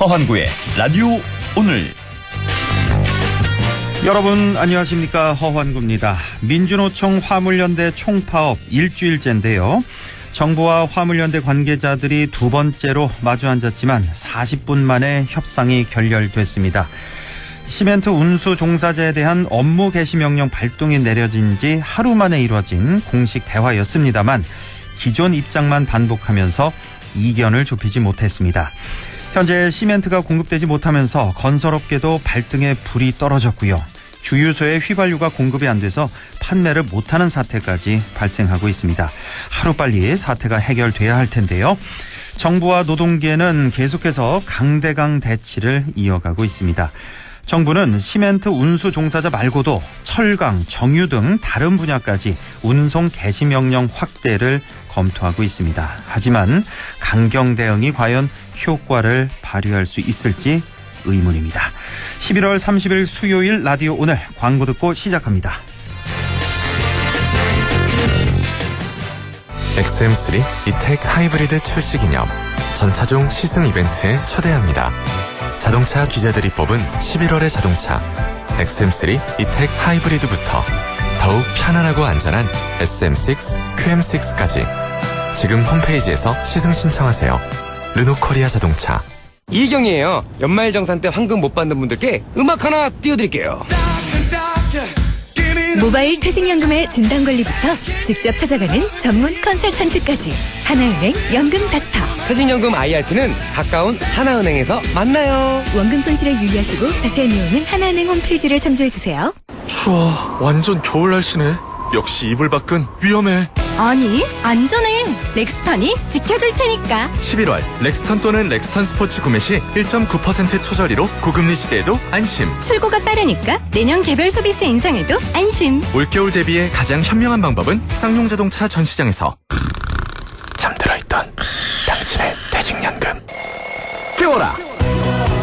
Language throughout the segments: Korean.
허환구의 라디오 오늘. 여러분 안녕하십니까, 허환구입니다. 민주노총 화물연대 총파업 일주일째인데요. 정부와 화물연대 관계자들이 두 번째로 마주 앉았지만 40분 만에 협상이 결렬됐습니다. 시멘트 운수 종사자에 대한 업무 개시 명령 발동이 내려진 지 하루 만에 이루어진 공식 대화였습니다만 기존 입장만 반복하면서 이견을 좁히지 못했습니다. 현재 시멘트가 공급되지 못하면서 건설업계도 발등에 불이 떨어졌고요. 주유소에 휘발유가 공급이 안 돼서 판매를 못하는 사태까지 발생하고 있습니다. 하루빨리 사태가 해결돼야 할 텐데요. 정부와 노동계는 계속해서 강대강 대치를 이어가고 있습니다. 정부는 시멘트 운수 종사자 말고도 철강, 정유 등 다른 분야까지 운송 개시 명령 확대를 검토하고 있습니다. 하지만 강경 대응이 과연 효과를 발휘할 수 있을지 의문입니다. 11월 30일 수요일 라디오 오늘 광고 듣고 시작합니다. XM3 이텍 하이브리드 출시 기념 전차종 시승 이벤트에 초대합니다. 자동차 기자들이 뽑은 11월의 자동차 XM3 이텍 하이브리드부터 더욱 편안하고 안전한 SM6, QM6까지 지금 홈페이지에서 시승 신청하세요. 르노코리아 자동차. 이경이에요. 연말정산 때 황금 못 받는 분들께 음악 하나 띄워드릴게요. 모바일 퇴직연금의 진단관리부터 직접 찾아가는 전문 컨설턴트까지 하나은행 연금 닥터. 퇴직연금 IRP는 가까운 하나은행에서 만나요. 원금 손실에 유의하시고 자세한 내용은 하나은행 홈페이지를 참조해주세요. 추워. 완전 겨울 날씨네. 역시 이불 밖은 위험해. 아니, 안전해. 렉스턴이 지켜줄 테니까. 11월 렉스턴 또는 렉스턴 스포츠 구매 시 1.9% 초저리로 고금리 시대에도 안심. 출고가 빠르니까 내년 개별 소비세 인상에도 안심. 올겨울 대비의 가장 현명한 방법은 쌍용자동차 전시장에서. 잠들어 있던 당신의 퇴직연금. 깨워라.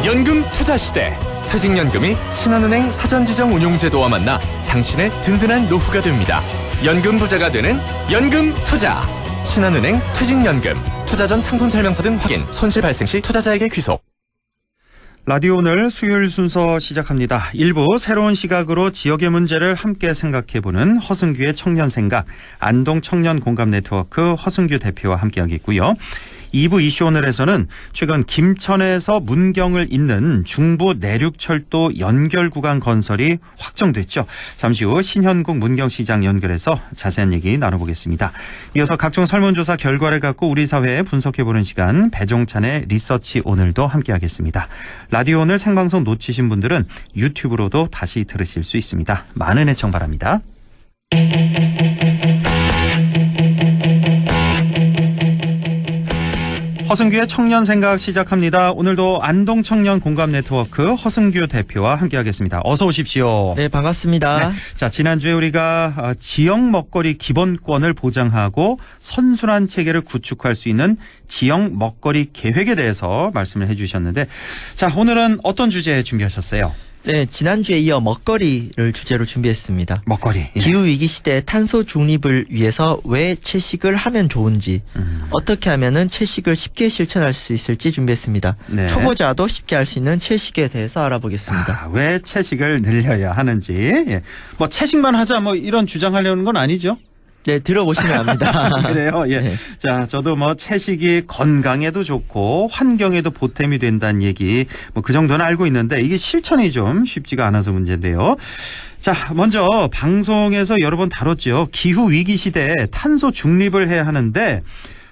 연금 투자 시대. 퇴직연금이 신한은행 사전지정 운용제도와 만나 당신의 든든한 노후가 됩니다. 연금 부자가 되는 연금 투자. 신한은행 퇴직연금. 투자 전 상품 설명서 등 확인. 손실 발생 시 투자자에게 귀속. 라디오 오늘 수요일 순서 시작합니다. 1부 새로운 시각으로 지역의 문제를 함께 생각해보는 허승규의 청년생각, 안동청년공감네트워크 허승규 대표와 함께하겠고요. 2부 이슈 오늘에서는 최근 김천에서 문경을 잇는 중부 내륙철도 연결 구간 건설이 확정됐죠. 잠시 후 신현국 문경시장 연결해서 자세한 얘기 나눠보겠습니다. 이어서 각종 설문조사 결과를 갖고 우리 사회에 분석해보는 시간, 배종찬의 리서치 오늘도 함께하겠습니다. 라디오 오늘 생방송 놓치신 분들은 유튜브로도 다시 들으실 수 있습니다. 많은 애청 바랍니다. 허승규의 청년생각 시작합니다. 오늘도 안동청년공감네트워크 허승규 대표와 함께하겠습니다. 어서 오십시오. 네, 반갑습니다. 네. 자, 지난주에 우리가 지역 먹거리 기본권을 보장하고 선순환 체계를 구축할 수 있는 지역 먹거리 계획에 대해서 말씀을 해주셨는데, 자, 오늘은 어떤 주제 준비하셨어요? 네, 지난주에 이어 먹거리를 주제로 준비했습니다. 먹거리. 예. 기후위기 시대 탄소 중립을 위해서 왜 채식을 하면 좋은지, 어떻게 하면은 채식을 쉽게 실천할 수 있을지 준비했습니다. 네. 초보자도 쉽게 할 수 있는 채식에 대해서 알아보겠습니다. 왜 채식을 늘려야 하는지. 예. 뭐 채식만 하자 뭐 이런 주장하려는 건 아니죠? 네, 들어보시면 압니다. 그래요. 예. 네. 자, 저도 뭐 채식이 건강에도 좋고 환경에도 보탬이 된다는 얘기 뭐 그 정도는 알고 있는데 이게 실천이 좀 쉽지가 않아서 문제인데요. 자, 먼저 방송에서 여러 번 다뤘죠. 기후 위기 시대에 탄소 중립을 해야 하는데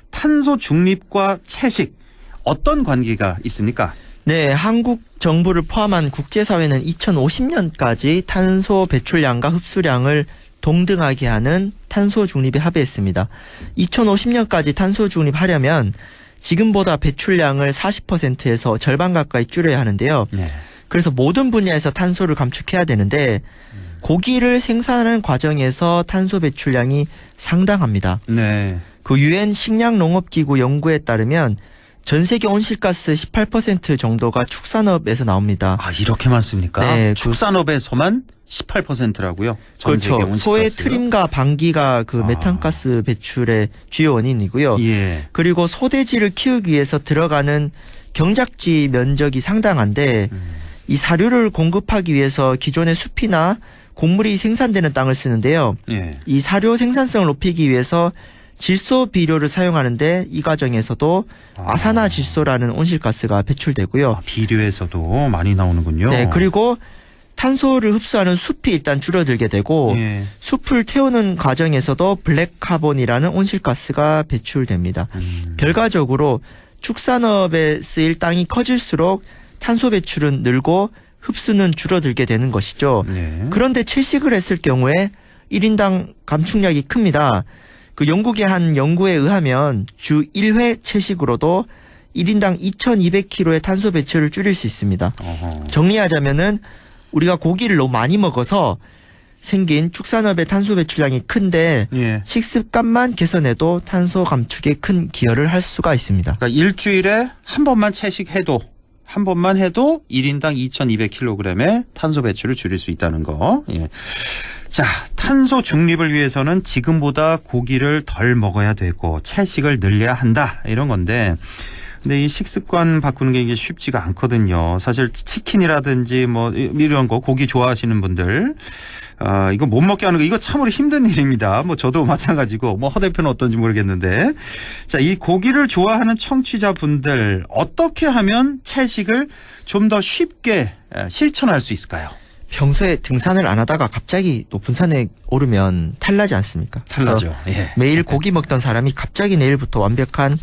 탄소 중립과 채식 어떤 관계가 있습니까? 네, 한국 정부를 포함한 국제사회는 2050년까지 탄소 배출량과 흡수량을 동등하게 하는 탄소 중립에 합의했습니다. 2050년까지 탄소 중립하려면 지금보다 배출량을 40%에서 절반 가까이 줄여야 하는데요. 네. 그래서 모든 분야에서 탄소를 감축해야 되는데 고기를 생산하는 과정에서 탄소 배출량이 상당합니다. 네. 그 유엔 식량농업기구 연구에 따르면 전 세계 온실가스 18% 정도가 축산업에서 나옵니다. 아, 이렇게 많습니까? 네, 축산업에서만 18%라고요. 그렇죠. 소의 트림과 방귀가 그 메탄가스 배출의 주요 원인이고요. 예. 그리고 소돼지를 키우기 위해서 들어가는 경작지 면적이 상당한데 이 사료를 공급하기 위해서 기존의 숲이나 곡물이 생산되는 땅을 쓰는데요. 예. 이 사료 생산성을 높이기 위해서 질소 비료를 사용하는데 이 과정에서도 아산화질소라는 온실가스가 배출되고요. 비료에서도 많이 나오는군요. 네, 그리고 탄소를 흡수하는 숲이 일단 줄어들게 되고 예. 숲을 태우는 과정에서도 블랙카본이라는 온실가스가 배출됩니다. 결과적으로 축산업에 쓰일 땅이 커질수록 탄소 배출은 늘고 흡수는 줄어들게 되는 것이죠. 네. 그런데 채식을 했을 경우에 1인당 감축량이 큽니다. 그 영국의 한 연구에 의하면 주 1회 채식으로도 1인당 2200kg의 탄소 배출을 줄일 수 있습니다. 어허. 정리하자면은 우리가 고기를 너무 많이 먹어서 생긴 축산업의 탄소 배출량이 큰데 예. 식습관만 개선해도 탄소 감축에 큰 기여를 할 수가 있습니다. 그러니까 일주일에 한 번만 채식해도 1인당 2200kg의 탄소 배출을 줄일 수 있다는 거. 예. 자, 탄소 중립을 위해서는 지금보다 고기를 덜 먹어야 되고 채식을 늘려야 한다. 이런 건데 근데 이 식습관 바꾸는 게 이게 쉽지가 않거든요. 사실 치킨이라든지 뭐 이런 거 고기 좋아하시는 분들 이거 못 먹게 하는 거 이거 참으로 힘든 일입니다. 뭐 저도 마찬가지고 뭐 허 대표는 어떤지 모르겠는데 자, 이 고기를 좋아하는 청취자분들 어떻게 하면 채식을 좀 더 쉽게 실천할 수 있을까요? 평소에 등산을 안 하다가 갑자기 높은 산에 오르면 탈나지 않습니까? 탈나죠. 그래서 예. 매일 고기 먹던 사람이 갑자기 내일부터 완벽한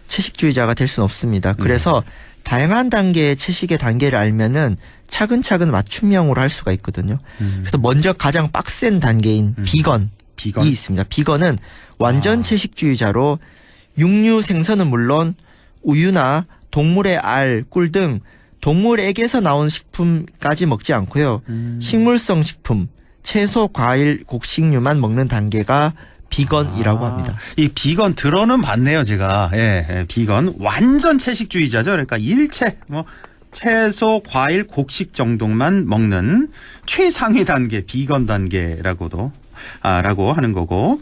채식주의자가 될 수는 없습니다. 그래서 다양한 단계의 채식의 단계를 알면은 차근차근 맞춤형으로 할 수가 있거든요. 그래서 먼저 가장 빡센 단계인 비건이 있습니다. 비건은 완전 채식주의자로 육류 생선은 물론 우유나 동물의 알, 꿀 등 동물에게서 나온 식품까지 먹지 않고요. 식물성 식품, 채소, 과일, 곡식류만 먹는 단계가 비건이라고 합니다. 이 비건 들어는 봤네요, 제가. 예, 비건 완전 채식주의자죠. 그러니까 일체 뭐 채소, 과일, 곡식 정도만 먹는 최상위 단계 비건 단계라고도 라고 하는 거고.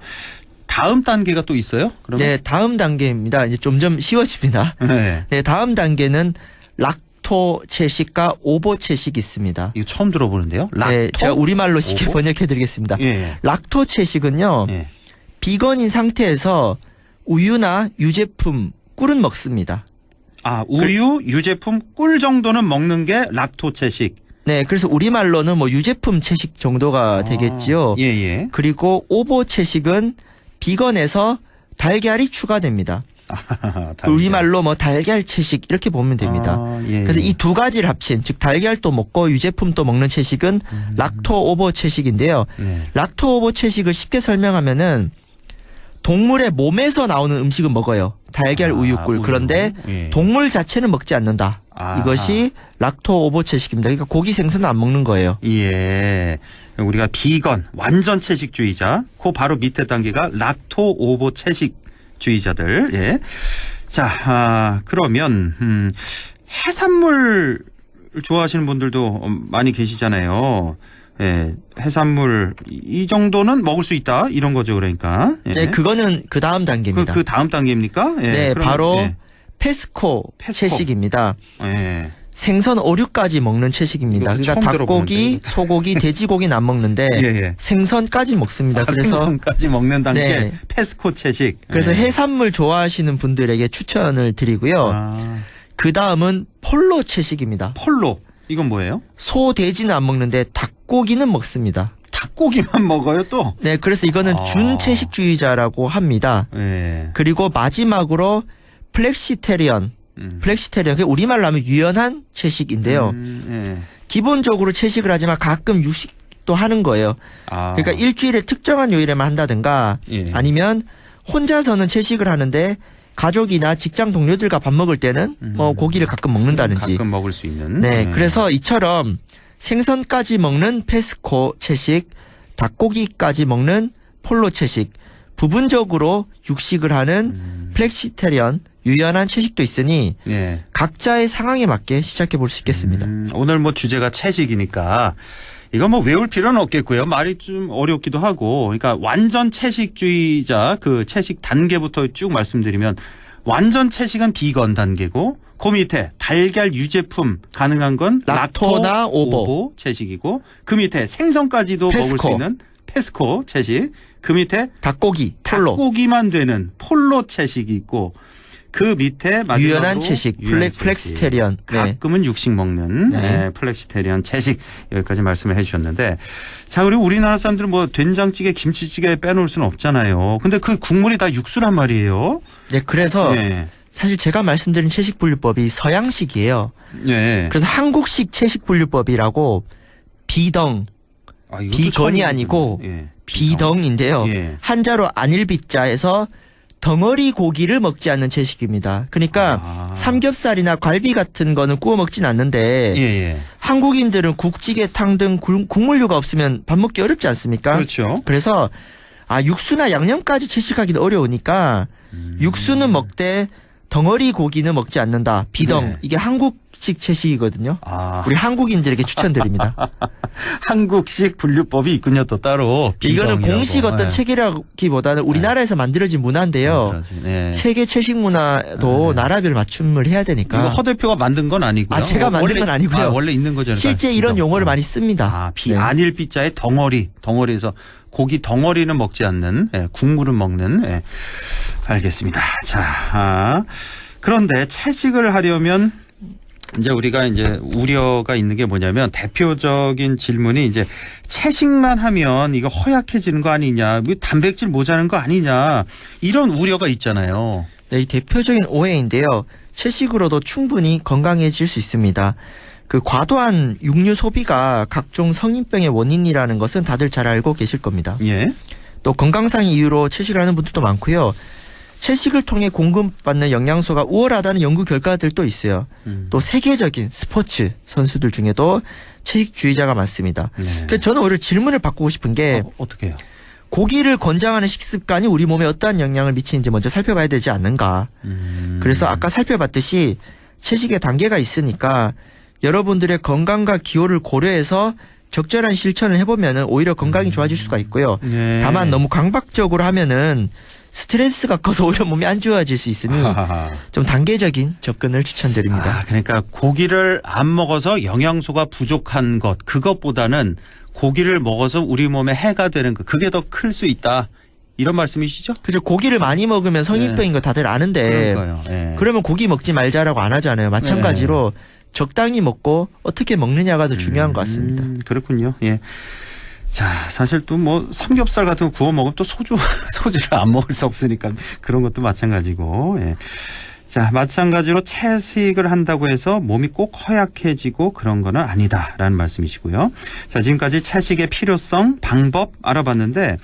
다음 단계가 또 있어요? 그러면? 네, 다음 단계입니다. 이제 점점 쉬워집니다. 네. 네, 다음 단계는 락토 채식과 오보 채식이 있습니다. 이거 처음 들어보는데요. 락토? 네, 제가 우리말로 쉽게 오보? 번역해드리겠습니다. 예. 락토 채식은요. 예. 비건인 상태에서 우유나 유제품, 꿀은 먹습니다. 우유, 유제품, 꿀 정도는 먹는 게 락토 채식. 네, 그래서 우리말로는 뭐 유제품 채식 정도가 되겠지요. 예, 예. 그리고 오보 채식은 비건에서 달걀이 추가됩니다. 우리말로 뭐 달걀 채식 이렇게 보면 됩니다. 예, 그래서 예. 이 두 가지를 합친 즉 달걀도 먹고 유제품도 먹는 채식은 락토 오보 채식인데요. 네. 락토 오보 채식을 쉽게 설명하면은 동물의 몸에서 나오는 음식은 먹어요. 달걀, 우유, 꿀. 우유. 그런데 예. 동물 자체는 먹지 않는다. 이것이 락토 오보 채식입니다. 그러니까 고기 생선은 안 먹는 거예요. 예. 우리가 비건, 완전 채식주의자. 그 바로 밑에 단계가 락토 오보 채식주의자들. 예. 자, 그러면, 해산물 좋아하시는 분들도 많이 계시잖아요. 예. 해산물, 이 정도는 먹을 수 있다. 이런 거죠. 그러니까. 예. 네, 그거는 그 다음 단계입니다. 그 다음 단계입니까? 예. 네, 그러면, 바로 예. 페스코 페스코. 채식입니다. 예. 생선, 오류까지 먹는 채식입니다. 이거 그러니까 처음 닭고기, 들어보는데. 소고기, 돼지고기는 안 먹는데 예, 예. 생선까지 먹습니다. 그래서 생선까지 먹는 단계 네. 페스코 채식. 그래서 예. 해산물 좋아하시는 분들에게 추천을 드리고요. 그 다음은 폴로 채식입니다. 폴로. 이건 뭐예요? 소, 돼지는 안 먹는데 닭고기는 먹습니다. 닭고기만 먹어요 또? 네, 그래서 이거는 준채식주의자라고 합니다. 예. 그리고 마지막으로 플렉시테리언. 플렉시테리언, 그게 우리말로 하면 유연한 채식인데요. 예. 기본적으로 채식을 하지만 가끔 육식도 하는 거예요. 그러니까 일주일에 특정한 요일에만 한다든가 예. 아니면 혼자서는 채식을 하는데 가족이나 직장 동료들과 밥 먹을 때는 뭐 고기를 가끔 먹는다든지. 가끔 먹을 수 있는. 네, 그래서 이처럼 생선까지 먹는 페스코 채식, 닭고기까지 먹는 폴로 채식, 부분적으로 육식을 하는 플렉시테리언, 유연한 채식도 있으니 예. 각자의 상황에 맞게 시작해 볼 수 있겠습니다. 오늘 뭐 주제가 채식이니까 이거 뭐 외울 필요는 없겠고요. 말이 좀 어렵기도 하고. 그러니까 완전 채식주의자 그 채식 단계부터 쭉 말씀드리면 완전 채식은 비건 단계고 그 밑에 달걀 유제품 가능한 건 락토나 오보 채식이고 그 밑에 생선까지도 먹을 페스코. 수 있는 페스코 채식. 그 밑에 닭고기, 폴로. 닭고기만 되는 폴로 채식이 있고 그 밑에 마지막으로 유연한 채식, 유연한 플렉스테리언. 네. 가끔은 육식 먹는 네. 플렉스테리언 채식 여기까지 말씀을 해주셨는데 자 그리고 우리나라 사람들은 뭐 된장찌개, 김치찌개 빼놓을 수는 없잖아요. 근데 그 국물이 다 육수란 말이에요. 네, 그래서 네. 사실 제가 말씀드린 채식 분류법이 서양식이에요. 네. 그래서 한국식 채식 분류법이라고 비덩, 아, 이것도 비건이 처음 아니고 예. 비덩인데요. 예. 한자로 안일비자에서 덩어리 고기를 먹지 않는 채식입니다. 그러니까 아. 삼겹살이나 갈비 같은 거는 구워 먹진 않는데 예, 예. 한국인들은 국찌개, 탕 등 국물류가 없으면 밥 먹기 어렵지 않습니까? 그렇죠. 그래서 육수나 양념까지 채식하기는 어려우니까 육수는 먹되 덩어리 고기는 먹지 않는다. 비덩. 네. 이게 한국식 채식이거든요. 아. 우리 한국인들에게 추천드립니다. 한국식 분류법이 있군요. 또 따로. 이거는 비덩이라고. 공식 어떤 네. 체계라기보다는 우리나라에서 만들어진 문화인데요. 만들어진, 네. 세계 채식 문화도 나라별 맞춤을 해야 되니까. 이거 허 대표가 만든 건 아니고요. 제가 만든 건 아니고요. 원래 있는 거잖아요. 실제 이런 용어를 많이 씁니다. 네. 안일비자의 덩어리에서 고기 덩어리는 먹지 않는 국물은 먹는 알겠습니다. 자, 그런데 채식을 하려면 이제 우리가 이제 우려가 있는 게 뭐냐면 대표적인 질문이 이제 채식만 하면 이거 허약해지는 거 아니냐, 뭐 단백질 모자란 거 아니냐 이런 우려가 있잖아요. 네, 이 대표적인 오해인데요. 채식으로도 충분히 건강해질 수 있습니다. 그 과도한 육류 소비가 각종 성인병의 원인이라는 것은 다들 잘 알고 계실 겁니다. 예. 또 건강상 이유로 채식을 하는 분들도 많고요. 채식을 통해 공급받는 영양소가 우월하다는 연구 결과들도 있어요. 또 세계적인 스포츠 선수들 중에도 채식주의자가 많습니다. 네. 그래서 저는 오히려 질문을 바꾸고 싶은 게 어떻게 해요? 고기를 권장하는 식습관이 우리 몸에 어떠한 영향을 미치는지 먼저 살펴봐야 되지 않는가. 그래서 아까 살펴봤듯이 채식의 단계가 있으니까 여러분들의 건강과 기호를 고려해서 적절한 실천을 해보면은 오히려 건강이 좋아질 수가 있고요. 네. 다만 너무 강박적으로 하면은 스트레스가 커서 오히려 몸이 안 좋아질 수 있으니 좀 단계적인 접근을 추천드립니다. 그러니까 고기를 안 먹어서 영양소가 부족한 것 그것보다는 고기를 먹어서 우리 몸에 해가 되는 것 그게 더 클 수 있다. 이런 말씀이시죠? 그죠. 고기를 많이 먹으면 성인병인 거 다들 아는데 그러니까요. 예. 그러면 고기 먹지 말자라고 안 하잖아요. 마찬가지로 적당히 먹고 어떻게 먹느냐가 더 중요한 것 같습니다. 그렇군요. 예. 자, 사실 또 뭐 삼겹살 같은 거 구워 먹으면 또 소주를 안 먹을 수 없으니까 그런 것도 마찬가지고. 예. 자, 마찬가지로 채식을 한다고 해서 몸이 꼭 허약해지고 그런 거는 아니다라는 말씀이시고요. 자, 지금까지 채식의 필요성, 방법 알아봤는데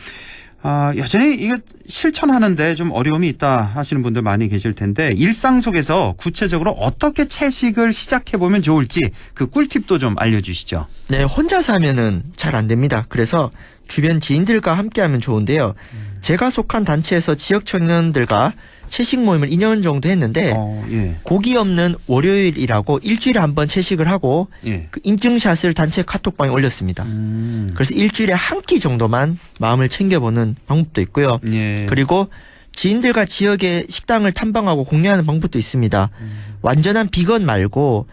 여전히 이거 실천하는데 좀 어려움이 있다 하시는 분들 많이 계실 텐데 일상 속에서 구체적으로 어떻게 채식을 시작해보면 좋을지 그 꿀팁도 좀 알려주시죠. 네, 혼자서 하면은 잘 안 됩니다. 그래서 주변 지인들과 함께 하면 좋은데요. 제가 속한 단체에서 지역 청년들과 채식 모임을 2년 정도 했는데 예. 고기 없는 월요일이라고 일주일에 한 번 채식을 하고 예. 그 인증샷을 단체 카톡방에 올렸습니다. 그래서 일주일에 한 끼 정도만 마음을 챙겨보는 방법도 있고요. 예. 그리고 지인들과 지역의 식당을 탐방하고 공유하는 방법도 있습니다. 완전한 비건 말고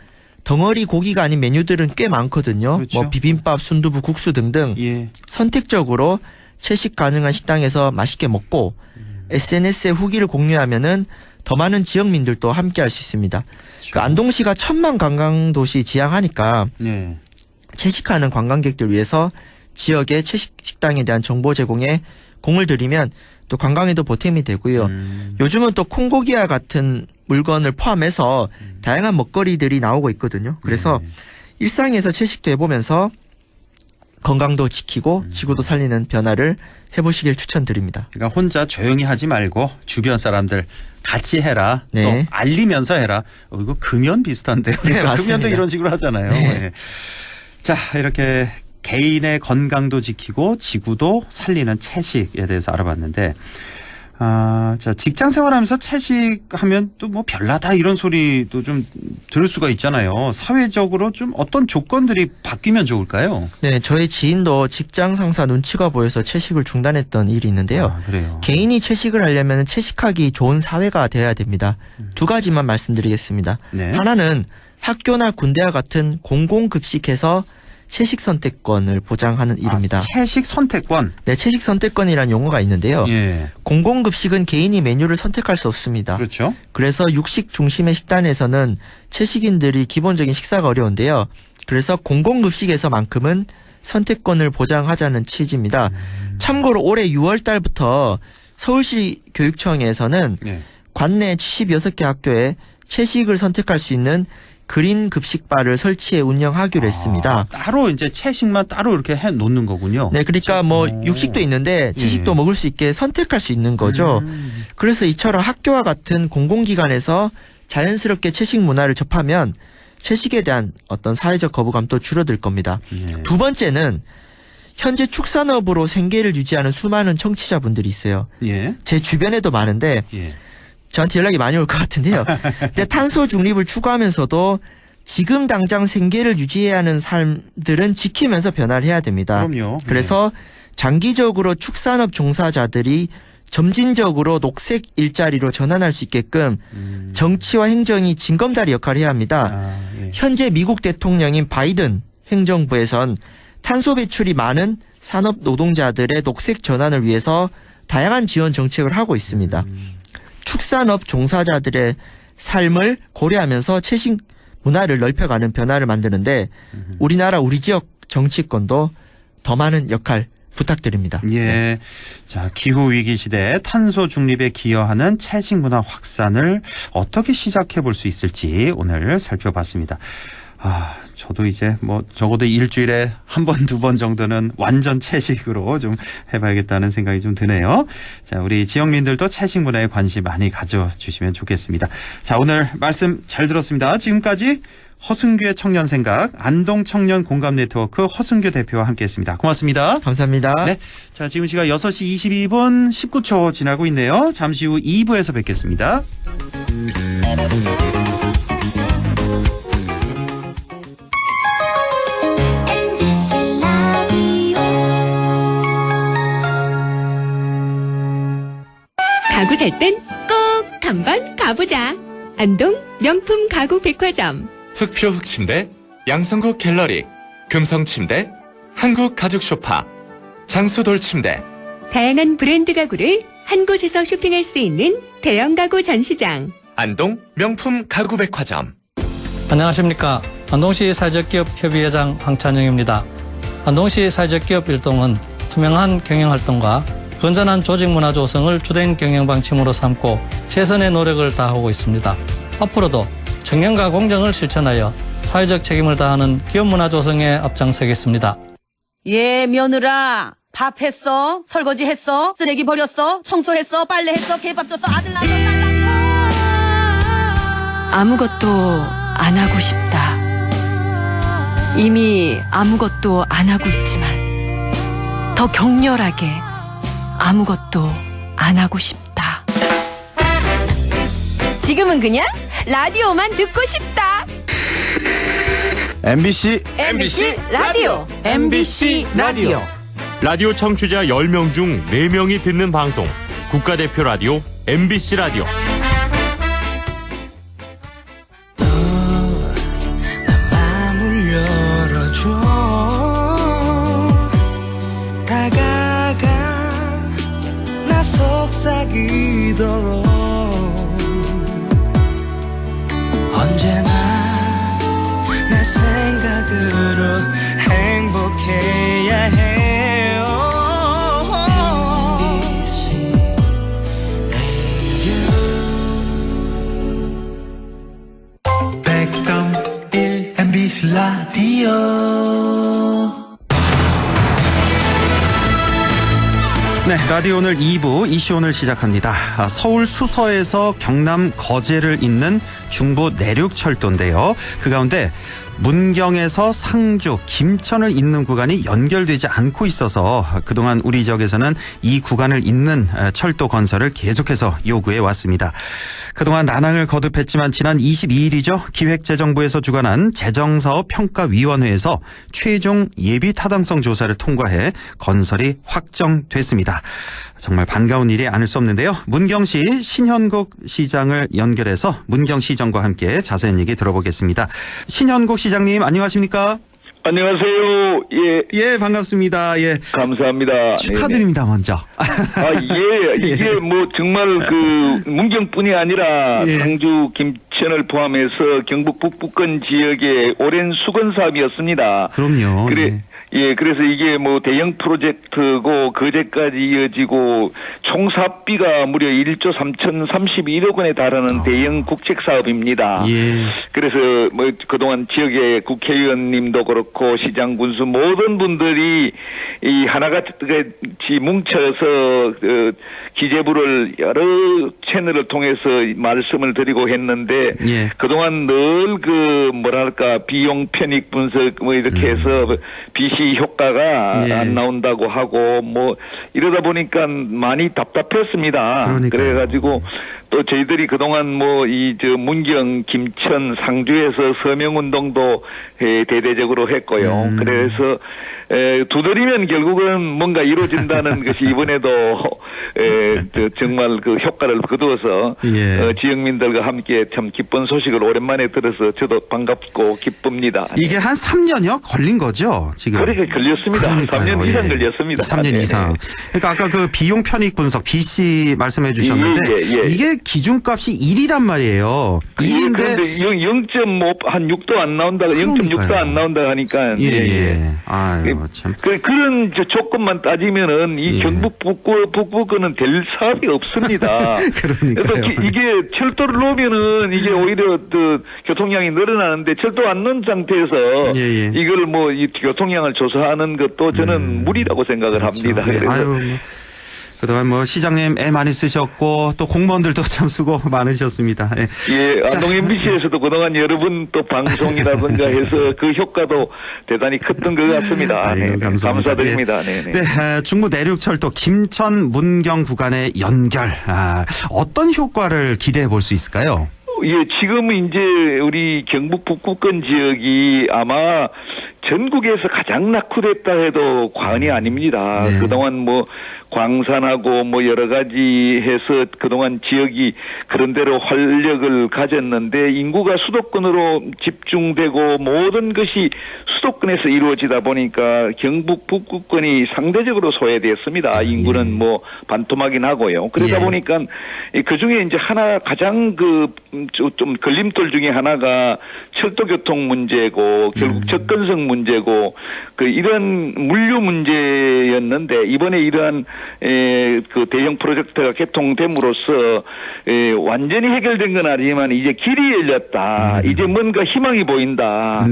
덩어리 고기가 아닌 메뉴들은 꽤 많거든요. 그렇죠. 뭐 비빔밥, 순두부, 국수 등등 예. 선택적으로 채식 가능한 식당에서 맛있게 먹고 SNS에 후기를 공유하면은 더 많은 지역민들도 함께 할 수 있습니다. 그 안동시가 1000만 관광도시 지향하니까 예. 채식하는 관광객들 위해서 지역의 채식 식당에 대한 정보 제공에 공을 들이면 또 관광에도 보탬이 되고요. 요즘은 또 콩고기와 같은 물건을 포함해서 다양한 먹거리들이 나오고 있거든요. 그래서 일상에서 채식도 해보면서 건강도 지키고 지구도 살리는 변화를 해보시길 추천드립니다. 그러니까 혼자 조용히 하지 말고 주변 사람들 같이 해라. 네. 또 알리면서 해라. 이거 금연 비슷한데요. 네, 맞습니다. 금연도 이런 식으로 하잖아요. 네. 예. 자, 이렇게 개인의 건강도 지키고 지구도 살리는 채식에 대해서 알아봤는데 자, 직장 생활하면서 채식하면 또 뭐 별나다 이런 소리도 좀 들을 수가 있잖아요. 사회적으로 좀 어떤 조건들이 바뀌면 좋을까요? 네, 저희 지인도 직장 상사 눈치가 보여서 채식을 중단했던 일이 있는데요. 그래요. 개인이 채식을 하려면 채식하기 좋은 사회가 되어야 됩니다. 두 가지만 말씀드리겠습니다. 네. 하나는 학교나 군대와 같은 공공급식에서 채식 선택권을 보장하는 일입니다. 채식 선택권. 네, 채식 선택권이라는 용어가 있는데요. 예. 공공급식은 개인이 메뉴를 선택할 수 없습니다. 그렇죠. 그래서 육식 중심의 식단에서는 채식인들이 기본적인 식사가 어려운데요. 그래서 공공급식에서만큼은 선택권을 보장하자는 취지입니다. 참고로 올해 6월 달부터 서울시 교육청에서는 예. 관내 76개 학교에 채식을 선택할 수 있는 그린 급식바를 설치해 운영하기로 했습니다. 따로 이제 채식만 따로 이렇게 해 놓는 거군요. 네, 그러니까 뭐 육식도 있는데 채식도 먹을 수 있게 선택할 수 있는 거죠. 그래서 이처럼 학교와 같은 공공기관에서 자연스럽게 채식 문화를 접하면 채식에 대한 어떤 사회적 거부감도 줄어들 겁니다. 두 번째는 현재 축산업으로 생계를 유지하는 수많은 청취자분들이 있어요. 예. 제 주변에도 많은데 예. 저한테 연락이 많이 올 것 같은데요. 근데 탄소 중립을 추구하면서도 지금 당장 생계를 유지해야 하는 삶들은 지키면서 변화를 해야 됩니다. 그럼요. 그래서 장기적으로 축산업 종사자들이 점진적으로 녹색 일자리로 전환할 수 있게끔 정치와 행정이 징검다리 역할을 해야 합니다. 예. 현재 미국 대통령인 바이든 행정부에선 탄소 배출이 많은 산업 노동자들의 녹색 전환을 위해서 다양한 지원 정책을 하고 있습니다. 축산업 종사자들의 삶을 고려하면서 채식 문화를 넓혀가는 변화를 만드는데 우리나라 우리 지역 정치권도 더 많은 역할 부탁드립니다. 예. 자, 기후 위기 시대에 탄소 중립에 기여하는 채식 문화 확산을 어떻게 시작해 볼 수 있을지 오늘 살펴봤습니다. 저도 이제 뭐 적어도 일주일에 한 번, 두 번 정도는 완전 채식으로 좀 해봐야겠다는 생각이 좀 드네요. 자, 우리 지역민들도 채식 문화에 관심 많이 가져주시면 좋겠습니다. 자, 오늘 말씀 잘 들었습니다. 지금까지 허승규의 청년 생각, 안동 청년 공감 네트워크 허승규 대표와 함께했습니다. 고맙습니다. 감사합니다. 네, 자, 지금 시각 6시 22분 19초 지나고 있네요. 잠시 후 2부에서 뵙겠습니다. 가구 살 땐 꼭 한번 가보자. 안동 명품 가구 백화점. 흑표 흑침대, 양성국 갤러리, 금성침대, 한국가죽소파, 장수돌침대. 다양한 브랜드 가구를 한 곳에서 쇼핑할 수 있는 대형 가구 전시장. 안동 명품 가구백화점. 안녕하십니까. 안동시 사회적기업 협의회장 황찬영입니다. 안동시 사회적기업 일동은 투명한 경영활동과 건전한 조직문화 조성을 주된 경영방침으로 삼고 최선의 노력을 다하고 있습니다. 앞으로도 청렴과 공정을 실천하여 사회적 책임을 다하는 기업문화 조성에 앞장서겠습니다. 예, 며느라. 밥 했어? 설거지 했어? 쓰레기 버렸어? 청소했어? 빨래했어? 개밥 줬어? 아들 낳았어? 딸 낳았어? 아무것도 안 하고 싶다. 이미 아무것도 안 하고 있지만 더 격렬하게 아무것도 안 하고 싶다. 지금은 그냥 라디오만 듣고 싶다. MBC 라디오. MBC 라디오. 라디오 청취자 10명 중 4명이 듣는 방송. 국가대표 라디오 MBC 라디오. 속삭이도록 언제나 내 생각으로 행복해야 해요. MBC 라디오 100.1 MBC 라디오. 네, 라디오 오늘 2부 이슈 오늘 시작합니다. 서울 수서에서 경남 거제를 잇는 중부 내륙철도인데요. 그 가운데 문경에서 상주, 김천을 잇는 구간이 연결되지 않고 있어서 그동안 우리 지역에서는 이 구간을 잇는 철도 건설을 계속해서 요구해 왔습니다. 그동안 난항을 거듭했지만 지난 22일이죠. 기획재정부에서 주관한 재정사업평가위원회에서 최종 예비 타당성 조사를 통과해 건설이 확정됐습니다. 정말 반가운 일이 아닐 수 없는데요. 문경시 신현국 시장을 연결해서 문경시정과 함께 자세한 얘기 들어보겠습니다. 신현국 시장님 안녕하십니까? 안녕하세요. 예, 반갑습니다. 예. 감사합니다. 축하드립니다, 네네. 먼저. 이게 뭐 정말 그 문경뿐이 아니라 상주, 김천을 포함해서 경북 북부권 지역의 오랜 수건 사업이었습니다. 그럼요. 그래서 이게 뭐 대형 프로젝트고 거제까지 이어지고 총 사업비가 무려 1조 3,031억 원에 달하는 대형 국책 사업입니다. 그래서 뭐 그동안 지역의 국회의원님도 그렇고 시장 군수 모든 분들이 이 하나같이 뭉쳐서 기재부를 여러 채널을 통해서 말씀을 드리고 했는데 그동안 늘 그 뭐랄까 비용 편익 분석 뭐 이렇게 해서 BC 효과가 안 나온다고 하고 뭐 이러다 보니까 많이 답답했습니다. 그래가지고 또 저희들이 그동안 뭐 이 저 문경, 김천, 상주에서 서명운동도 대대적으로 했고요. 그래서 두드리면 결국은 뭔가 이루어진다는 것이 이번에도 정말 그 효과를 거두어서 지역민들과 함께 참 기쁜 소식을 오랜만에 들어서 저도 반갑고 기쁩니다. 이게 한 3년여 걸린 거죠, 지금? 그렇게 걸렸습니다. 그러니까요. 3년 이상 걸렸습니다. 3년 이상. 그러니까 아까 그 비용 편익 분석 BC 말씀해 주셨는데 이게 기준값이 1이란 말이에요. 1인데 그런데 0.5 한 6도 안 나온다, 0.6도 안 나온다 하니까 아유, 참. 그런 조건만 따지면은 이 경북 북부권은 될 사업이 없습니다. 그래서 이게 철도를 놓으면은 이게 오히려 그 교통량이 늘어나는데 철도 안 놓은 상태에서 이걸 뭐 이 교통량을 조사하는 것도 저는 무리라고 생각을 합니다. 그래서 그동안 뭐 시장님 애 많이 쓰셨고 또 공무원들도 참 수고 많으셨습니다. 안동 MBC에서도 그동안 여러 분 또 방송이라든가 해서 그 효과도 대단히 컸던 것 같습니다. 감사드립니다. 중부 내륙철도 김천 문경 구간의 연결 어떤 효과를 기대해 볼 수 있을까요? 지금은 이제 우리 경북 북부권 지역이 아마 전국에서 가장 낙후됐다 해도 과언이 아닙니다. 그동안 뭐 광산하고 뭐 여러 가지 해서 그동안 지역이 그런대로 활력을 가졌는데 인구가 수도권으로 집중되고 모든 것이 수도권에서 이루어지다 보니까 경북 북부권이 상대적으로 소외됐습니다. 인구는 뭐 반토막이 나고요. 그러다 보니까 그 중에 이제 하나 가장 좀 걸림돌 중에 하나가 철도교통 문제고 결국 접근성 문제고 이런 물류 문제였는데 이번에 이러한 그 대형 프로젝트가 개통됨으로써 완전히 해결된 건 아니지만 이제 길이 열렸다. 이제 뭔가 희망이 보인다.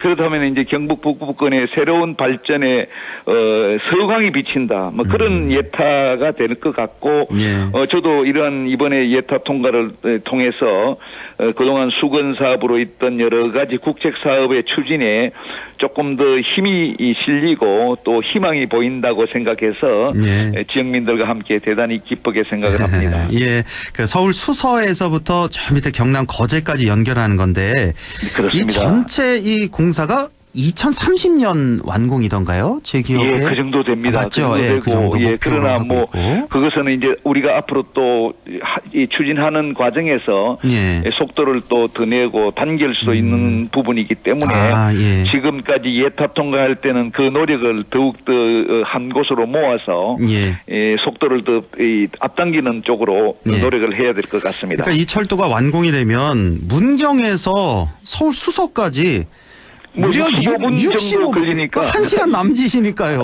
그렇다면 이제 경북 북부권의 새로운 발전에 서광이 비친다. 뭐 그런 예타가 될 것 같고 저도 이러한 이번에 예타 통과를 통해서 그동안 수건 사업으로 있던 여러 가지 국책 사업의 추진에 조금 더 힘이 실리고 또 희망이 보인다고 생각해서 지역민들과 함께 대단히 기쁘게 생각을 합니다. 그 서울 수서에서부터 저 밑에 경남 거제까지 연결하는 건데 이 전체 이 공사가 2030년 완공이던가요? 제 기억에. 그 정도 됩니다. 맞죠? 그 정도 되고. 그러나 뭐 그것은 이제 우리가 앞으로 또 추진하는 과정에서 속도를 또 더 내고 당길 수 있는 부분이기 때문에 지금까지 예타 통과할 때는 그 노력을 더욱더 한 곳으로 모아서 속도를 더 앞당기는 쪽으로 노력을 해야 될 것 같습니다. 그러니까 이 철도가 완공이 되면 문경에서 서울 수서까지 무려 15분 정도 걸리니까 1시간 남짓이니까요.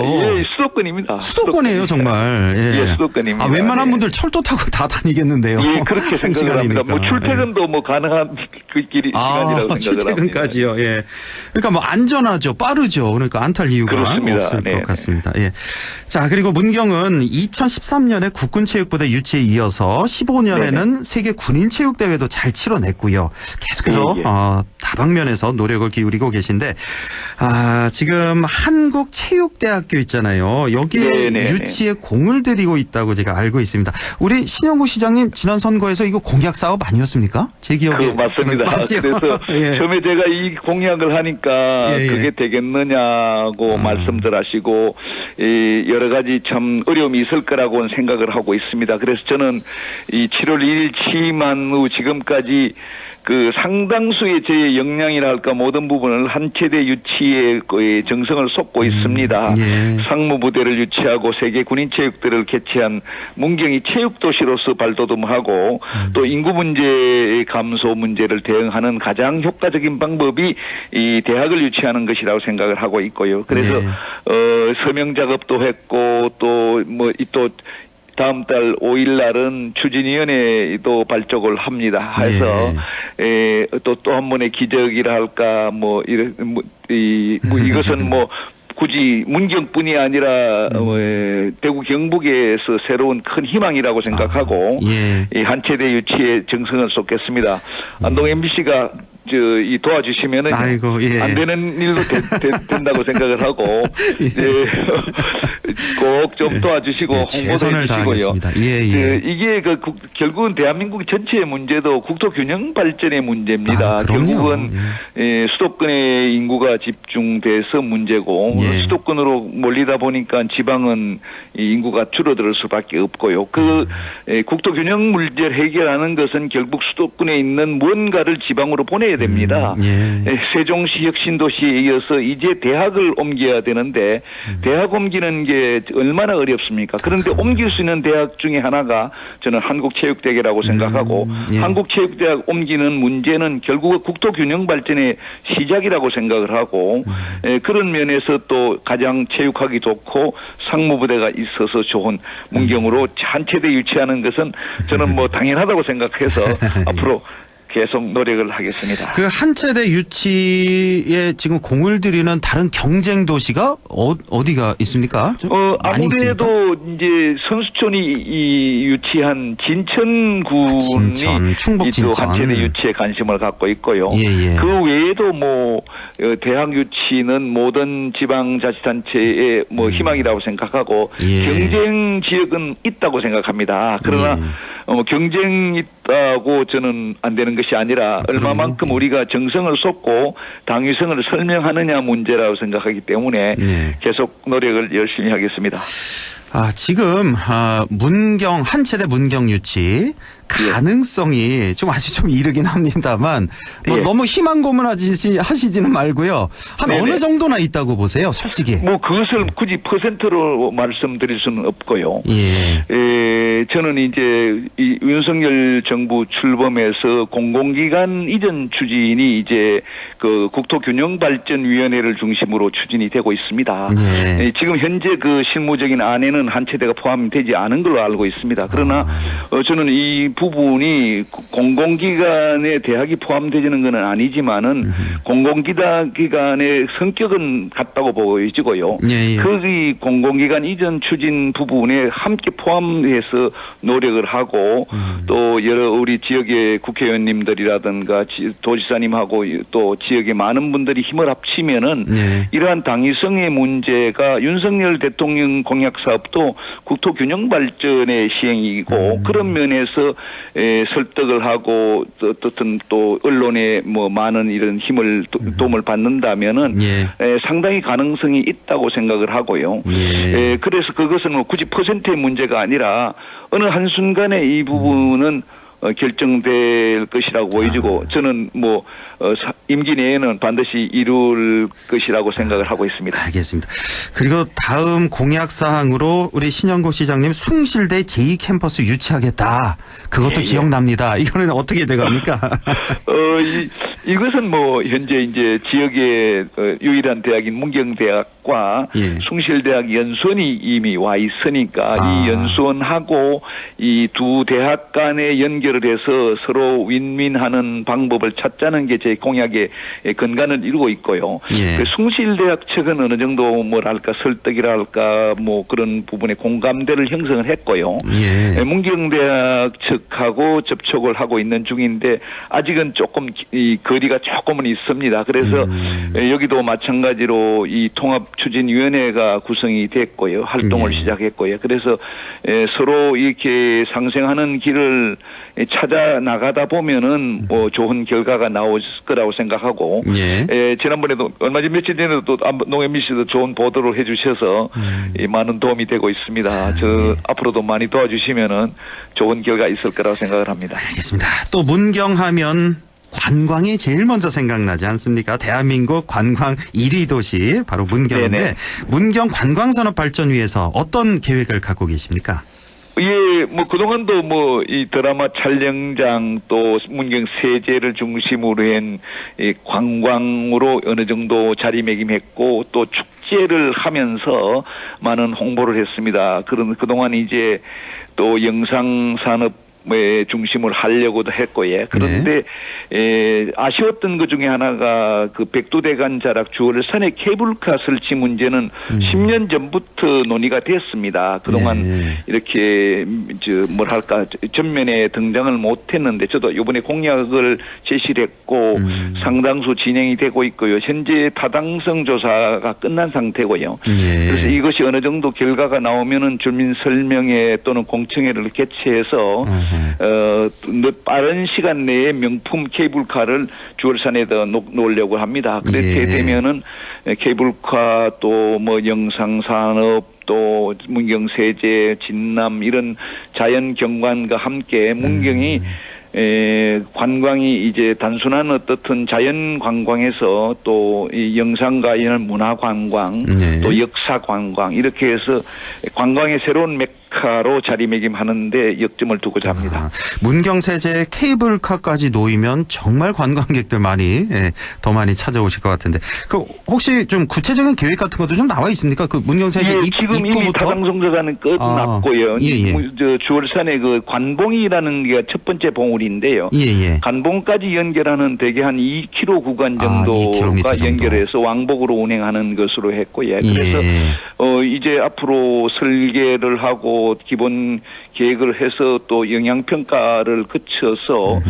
수도권입니다. 수도권이에요, 정말. 수도권입니다. 웬만한 분들 철도 타고 다 다니겠는데요. 그렇게 생각을 합니다. 뭐 출퇴근도 뭐 가능한 시간이라고 생각을 출퇴근까지요. 합니다. 예. 그러니까 뭐 안전하죠, 빠르죠. 그러니까 안 탈 이유가 그렇습니다. 없을 네, 것 같습니다. 예. 자, 그리고 문경은 2013년에 국군체육부대 유치에 이어서 15년에는 세계 군인체육대회도 잘 치러냈고요. 계속해서 예, 예. 다방면에서 노력을 기울이고 계신데, 지금 한국체육대학교 있잖아요. 여기에 네네네. 유치에 공을 들이고 있다고 제가 알고 있습니다. 우리 신영구 시장님 지난 선거에서 이거 공약 사업 아니었습니까? 제 기억에. 맞습니다. 맞죠? 그래서 예. 처음에 제가 이 공약을 하니까 예, 예. 그게 되겠느냐고 말씀들 하시고 여러 가지 참 어려움이 있을 거라고 생각을 하고 있습니다. 그래서 저는 이 7월 1일 취임한 후 지금까지 그 상당수의 제 역량이라 할까 모든 부분을 한체대 유치에 거의 정성을 쏟고 있습니다. 예. 상무부대를 유치하고 세계 군인체육대를 개최한 문경이 체육도시로서 발돋움하고 또 인구 문제의 감소 문제를 대응하는 가장 효과적인 방법이 이 대학을 유치하는 것이라고 생각을 하고 있고요. 그래서 서명 작업도 했고 또 다음 달 5일 날은 추진위원회도 발족을 합니다. 해서 또 한 번의 기적이라 할까 이것은 굳이 문경뿐이 아니라 대구 경북에서 새로운 큰 희망이라고 생각하고 이 한체대 유치에 정성을 쏟겠습니다. 안동 MBC가 도와주시면은 안 되는 일도 된다고 생각을 하고 꼭 좀 도와주시고 홍보도 해주시고요. 이게 결국은 대한민국 전체의 문제도 국토 균형 발전의 문제입니다. 결국은 수도권의 인구가 집중돼서 문제고 수도권으로 몰리다 보니까 지방은 인구가 줄어들 수밖에 없고요. 국토 균형 문제를 해결하는 것은 결국 수도권에 있는 무언가를 지방으로 보내야 됩니다. 세종시 혁신도시에 이어서 이제 대학을 옮겨야 되는데 대학 옮기는 게 얼마나 어렵습니까? 그런데 옮길 수 있는 대학 중에 하나가 저는 한국체육대학이라고 생각하고 한국체육대학 옮기는 문제는 결국 국토균형 발전의 시작이라고 생각을 하고 그런 면에서 또 가장 체육하기 좋고 상무부대가 있어서 좋은 문경으로 한체대 유치하는 것은 저는 당연하다고 생각해서 앞으로 계속 노력을 하겠습니다. 그 한체대 유치에 지금 공을 들이는 다른 경쟁 도시가 어디가 있습니까? 아무래도 이제 선수촌이 유치한 진천군이 충북 진천. 또 한체대 유치에 관심을 갖고 있고요. 그 외에도 대학 유치는 모든 지방자치단체의 희망이라고 생각하고 경쟁 지역은 있다고 생각합니다. 그러나 경쟁이 있다고 저는 안 되는 것이 아니라 얼마만큼 우리가 정성을 쏟고 당위성을 설명하느냐 문제라고 생각하기 때문에 계속 노력을 열심히 하겠습니다. 지금 문경 한체대 문경 유치 가능성이 좀 아직 좀 이르긴 합니다만 너무 희망 고문하시지는 말고요. 어느 정도나 있다고 보세요, 솔직히? 그것을 굳이 퍼센트로 말씀드릴 수는 없고요. 저는 이제 이 윤석열 정부 출범해서 공공기관 이전 추진이 이제 그 국토균형발전위원회를 중심으로 추진이 되고 있습니다. 지금 현재 그 실무적인 안에는 한체대가 포함되지 않은 걸로 알고 있습니다. 그러나 저는 이 부분이 공공기관의 대학이 포함되지는 것은 아니지만은 공공기관의 성격은 같다고 보여지고요. 거기 공공기관 이전 추진 부분에 함께 포함해서 노력을 하고 또 여러 우리 지역의 국회의원님들이라든가 도지사님하고 또 지역의 많은 분들이 힘을 합치면은 이러한 당위성의 문제가 윤석열 대통령 공약 사업도 국토균형 발전의 시행이고 그런 면에서 설득을 하고 어떻든 또 언론의 많은 이런 힘을 도움을 받는다면은 상당히 가능성이 있다고 생각을 하고요. 그래서 그것은 굳이 퍼센트의 문제가 아니라 어느 한순간에 이 부분은 결정될 것이라고 보여지고 저는 임기 내에는 반드시 이룰 것이라고 생각을 하고 있습니다. 알겠습니다. 그리고 다음 공약 사항으로 우리 신영구 시장님 숭실대 제2캠퍼스 유치하겠다. 그것도 기억납니다. 이거는 어떻게 돼갑니까? 이것은 현재 이제 지역의 유일한 대학인 문경대학 대학과 예. 숭실대학 연수원이 이미 와 있으니까 이 연수원하고 이 두 대학 간에 연결을 해서 서로 윈윈하는 방법을 찾자는 게 제 공약의 근간을 이루고 있고요. 예. 그 숭실대학 측은 어느 정도 뭐랄까 설득이랄까 뭐 그런 부분에 공감대를 형성을 했고요. 예. 문경대학 측하고 접촉을 하고 있는 중인데 아직은 조금 이 거리가 조금은 있습니다. 그래서 여기도 마찬가지로 이 통합추진위원회가 구성이 됐고요. 활동을 시작했고요. 그래서 서로 이렇게 상생하는 길을 찾아 나가다 보면은 뭐 좋은 결과가 나올 거라고 생각하고 지난번에도 얼마 전 며칠 전에도 또 농현미 씨도 좋은 보도를 해주셔서 많은 도움이 되고 있습니다. 저 앞으로도 많이 도와주시면은 좋은 결과 있을 거라고 생각을 합니다. 알겠습니다. 또 문경하면 관광이 제일 먼저 생각나지 않습니까? 대한민국 관광 1위 도시 바로 문경인데 네네. 문경 관광산업 발전 위해서 어떤 계획을 갖고 계십니까? 예, 뭐 그동안도 뭐 이 드라마 촬영장 또 문경 세제를 중심으로 한 이 관광으로 어느 정도 자리매김했고 또 축제를 하면서 많은 홍보를 했습니다. 그동안 이제 또 영상 산업 중심을 하려고도 했고요. 그런데 아쉬웠던 것 중에 하나가 그 백두대간 자락 주월산의 케이블카 설치 문제는 10년 전부터 논의가 됐습니다. 그동안 이렇게 뭐랄까 전면에 등장을 못했는데 저도 이번에 공약을 제시를 했고 상당수 진행이 되고 있고요. 현재 타당성 조사가 끝난 상태고요. 그래서 이것이 어느 정도 결과가 나오면은 주민 설명회 또는 공청회를 개최해서 빠른 시간 내에 명품 케이블카를 주월산에다 놓으려고 합니다. 그렇게 되면은 케이블카 또 뭐 영상산업 또 문경세제, 진남 이런 자연 경관과 함께 문경이 관광이 이제 단순한 어떻든 자연 관광에서 또 이 영상과 이런 문화 관광 또 역사 관광 이렇게 해서 관광의 새로운 메카로 자리매김하는데 역점을 두고자 합니다. 문경세제 케이블카까지 놓이면 정말 관광객들 더 많이 찾아오실 것 같은데 그 혹시 좀 구체적인 계획 같은 것도 좀 나와 있습니까? 그 문경세제 지금 입구부터? 이미 타당성 조사는 끝났고요. 저 주월산에 그 관봉이라는 게 첫 번째 봉우리인데요. 관봉까지 연결하는 대개 한 2km 구간 정도가 연결해서 왕복으로 운행하는 것으로 했고요. 그래서 이제 앞으로 설계를 하고 기본 계획을 해서 또 영향평가를 거쳐서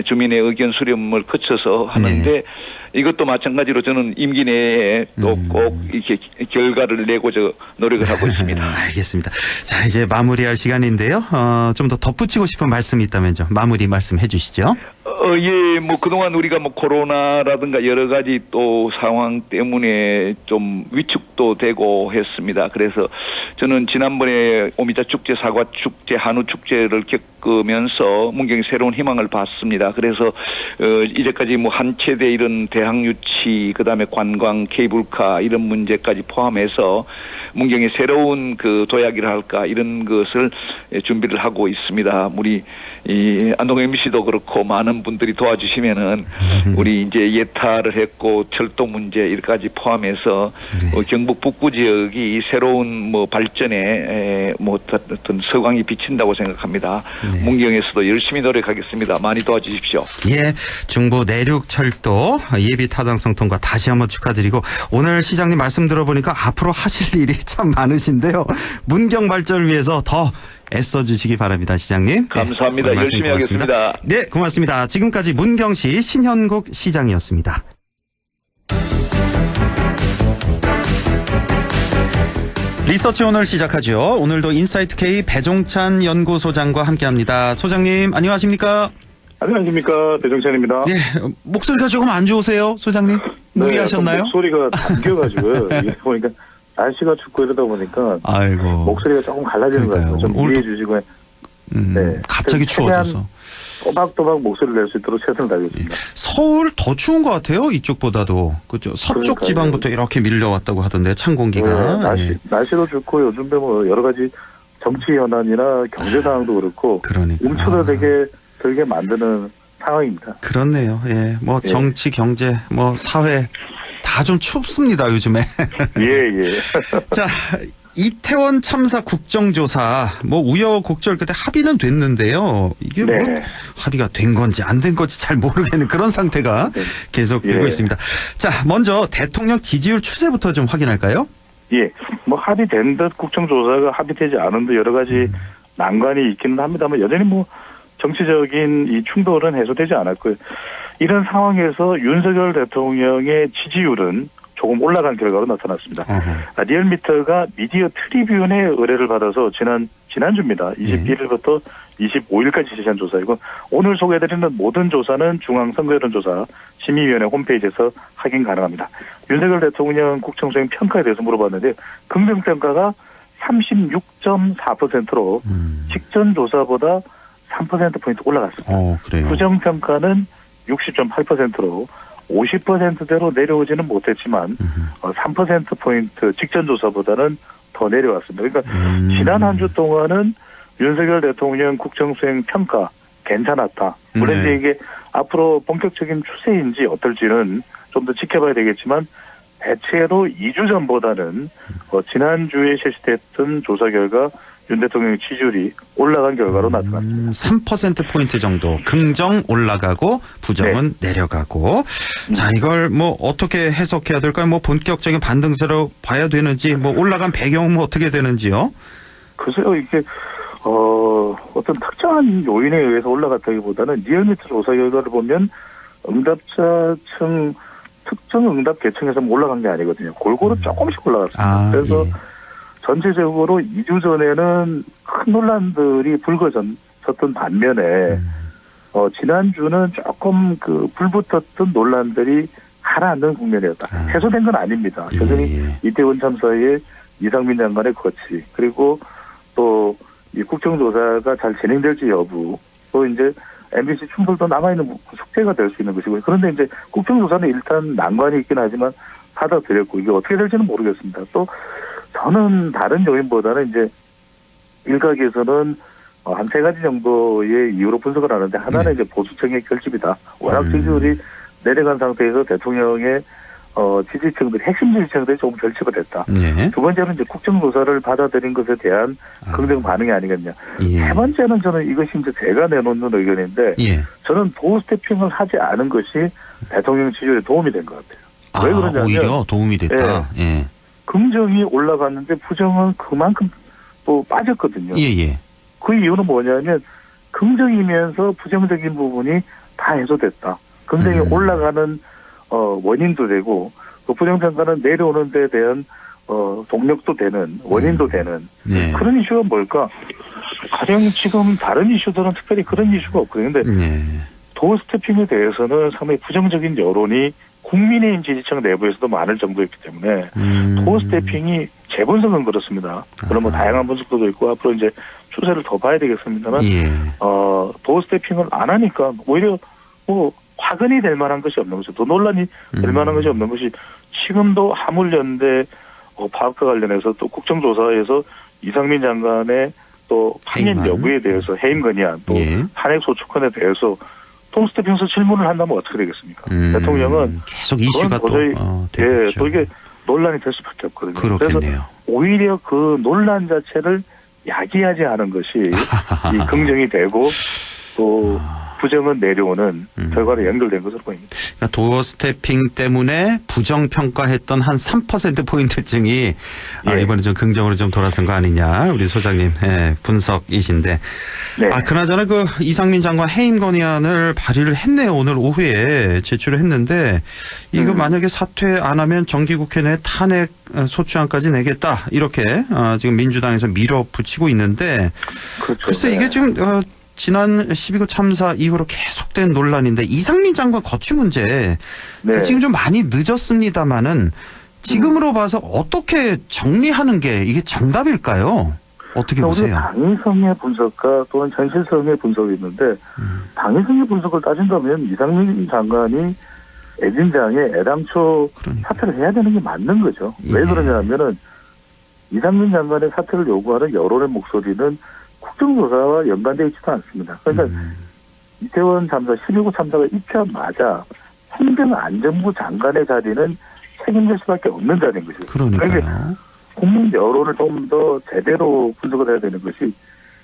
주민의 의견 수렴을 거쳐서 하는데 이것도 마찬가지로 저는 임기 내에 또 꼭 이렇게 결과를 내고자 노력을 하고 있습니다. 알겠습니다. 자, 이제 마무리할 시간인데요. 좀 더 덧붙이고 싶은 말씀이 있다면 좀 마무리 말씀해 주시죠. 뭐 그동안 우리가 뭐 코로나라든가 여러 가지 또 상황 때문에 좀 위축도 되고 했습니다. 그래서 저는 지난번에 오미자 축제, 사과 축제, 한우 축제를 겪으면서 문경이 새로운 희망을 봤습니다. 그래서 이제까지 뭐 한체대 이런 대학 유치, 그다음에 관광, 케이블카 이런 문제까지 포함해서 문경의 새로운 그 도약이라 할까 이런 것을 준비를 하고 있습니다. 우리 이 안동현 씨도 그렇고 많은 분들이 도와주시면은 우리 이제 예타를 했고 철도 문제 이렇게까지 포함해서 경북 북부 지역이 새로운 뭐 발전에 뭐 어떤 서광이 비친다고 생각합니다. 문경에서도 열심히 노력하겠습니다. 많이 도와주십시오. 중부 내륙 철도 예비 타당성 통과 다시 한번 축하드리고 오늘 시장님 말씀 들어보니까 앞으로 하실 일이 참 많으신데요. 문경 발전을 위해서 더 애써주시기 바랍니다, 시장님. 감사합니다. 열심히 하겠습니다. 네, 고맙습니다. 지금까지 문경시 신현국 시장이었습니다. 리서치 오늘 시작하죠. 오늘도 인사이트 K 배종찬 연구소장과 함께합니다. 소장님, 안녕하십니까? 안녕하십니까. 배종찬입니다. 목소리가 조금 안 좋으세요, 소장님? 무리하셨나요? 목소리가 잠겨가지고요. 이게 보니까 날씨가 춥고 이러다 보니까 목소리가 조금 갈라지는 것 같아요. 좀 이해해 주시고. 갑자기 추워져서. 또박또박 목소리를 낼 수 있도록 최선을 다하겠습니다. 서울 더 추운 것 같아요. 이쪽보다도. 그죠? 서쪽 지방부터 이렇게 밀려왔다고 하던데 찬 공기가. 날씨도 좋고 요즘에 뭐 여러 가지 정치 현안이나 경제 상황도 그렇고 움츠러들게 만드는 상황입니다. 그렇네요. 뭐 정치, 경제, 뭐 사회 다 좀 춥습니다, 요즘에. 예. 자, 이태원 참사 국정조사 우여곡절 끝에 합의는 됐는데요. 이게 네. 합의가 된 건지 안 된 건지 잘 모르겠는 그런 상태가 계속되고 있습니다. 자, 먼저 대통령 지지율 추세부터 좀 확인할까요? 예. 합의된 듯 국정조사가 합의되지 않은 듯 여러 가지 난관이 있기는 합니다만 여전히 정치적인 이 충돌은 해소되지 않았고요. 이런 상황에서 윤석열 대통령의 지지율은 조금 올라간 결과로 나타났습니다. 리얼미터가 미디어 트리뷴의 의뢰를 받아서 지난주입니다. 21일부터 25일까지 실시한 조사이고 오늘 소개해드리는 모든 조사는 중앙선거여론조사 심의위원회 홈페이지에서 확인 가능합니다. 윤석열 대통령 국정수행 평가에 대해서 물어봤는데 긍정평가가 36.4%로 직전 조사보다 3%포인트 올라갔습니다. 그래요? 부정평가는 60.8%로 50%대로 내려오지는 못했지만 3%포인트 직전 조사보다는 더 내려왔습니다. 그러니까 지난 한 주 동안은 윤석열 대통령 국정수행 평가 괜찮았다. 물론 이제 이게 앞으로 본격적인 추세인지 어떨지는 좀 더 지켜봐야 되겠지만 대체로 2주 전보다는 지난주에 실시됐던 조사 결과 윤 대통령의 지지율이 올라간 결과로 나타났습니다. 3%포인트 정도 긍정 올라가고 부정은 내려가고. 자, 이걸 어떻게 해석해야 될까요? 본격적인 반등세로 봐야 되는지 올라간 배경은 어떻게 되는지요? 글쎄요, 이게 어떤 특정한 요인에 의해서 올라갔다기보다는 리얼미터 조사 결과를 보면 응답자층 특정 응답 계층에서 올라간 게 아니거든요. 골고루 조금씩 올라갔습니다. 그래서 전체적으로 2주 전에는 큰 논란들이 불거졌던 반면에 지난주는 조금 불붙었던 논란들이 가라앉는 국면이었다. 해소된 건 아닙니다. 여전히 이태원 참사의 이상민 장관의 거취 그리고 또 이 국정조사가 잘 진행될지 여부 또 이제 MBC 충돌도 남아있는 숙제가 될 수 있는 것이고요. 그런데 이제 국정조사는 일단 난관이 있긴 하지만 받아들였고 이게 어떻게 될지는 모르겠습니다. 또 저는 다른 요인보다는 이제 일각에서는 한 세 가지 정도의 이유로 분석을 하는데 하나는 이제 보수층의 결집이다. 워낙 지지율이 내려간 상태에서 대통령의 지지층들이 핵심 지지층들이 조금 결집이 됐다. 두 번째는 이제 국정조사를 받아들인 것에 대한 긍정 반응이 아니겠냐. 세 번째는 저는 이것이 이제 제가 내놓는 의견인데 저는 도어 스태핑을 하지 않은 것이 대통령 지지율에 도움이 된 것 같아요. 왜 그러냐면 오히려 도움이 됐다. 긍정이 올라갔는데 부정은 그만큼 또 빠졌거든요. 그 이유는 뭐냐면 긍정이면서 부정적인 부분이 다 해소됐다. 긍정이 올라가는 원인도 되고 그 부정평가는 내려오는 데 대한 동력도 되는 원인도 되는 그런 이슈가 뭘까? 가령 지금 다른 이슈들은 특별히 그런 이슈가 없거든요. 근데 도어 스태핑에 대해서는 상당히 부정적인 여론이 국민의힘 지지층 내부에서도 많을 정도였기 때문에 도어 스태핑이 제 분석은 그렇습니다. 물론 다양한 분석도 있고 앞으로 이제 추세를 더 봐야 되겠습니다만 도어 스태핑을 안 하니까 오히려 화근이 될 만한 것이 없는 것이 더 논란이 될 만한 것이 없는 것이 지금도 화물연대 파업과 관련해서 또 국정조사에서 이상민 장관의 또 파면 여부에 대해서 해임 건의안 또 탄핵 소추권에 대해서 도어 스태핑에서 질문을 한다면 어떻게 되겠습니까? 대통령은 계속 이슈가 또 이게 논란이 될 수밖에 없거든요. 그렇겠네요. 그래서 오히려 그 논란 자체를 야기하지 않은 것이 이 긍정이 되고 또 부정은 내려오는 결과로 연결된 것으로 보입니다. 그러니까 도어 스태핑 때문에 부정평가했던 한 3%포인트증이 이번에 좀 긍정으로 좀 돌아선 거 아니냐. 우리 소장님 분석이신데. 그나저나 이상민 장관 해임 건의안을 발의를 했네요. 오늘 오후에 제출을 했는데 이거 만약에 사퇴 안 하면 정기국회 내 탄핵 소추안까지 내겠다. 이렇게 지금 민주당에서 밀어붙이고 있는데 글쎄 이게 지금 지난 12구 참사 이후로 계속된 논란인데 이상민 장관 거취 문제 지금 좀 많이 늦었습니다마는 지금으로 봐서 어떻게 정리하는 게 이게 정답일까요? 어떻게 보세요? 당위성의 분석과 또한 현실성의 분석이 있는데 당위성의 분석을 따진다면 이상민 장관이 애진장에 애당초 사퇴를 해야 되는 게 맞는 거죠. 왜 그러냐면은 이상민 장관의 사퇴를 요구하는 여론의 목소리는 국정조사와 연관되어 있지도 않습니다. 그러니까 이태원 참사, 12구 참사가 있자마자 행정안전부 장관의 자리는 책임질 수밖에 없는 자리인 것이죠. 그러니까요. 국민 여론을 좀 더 제대로 분석을 해야 되는 것이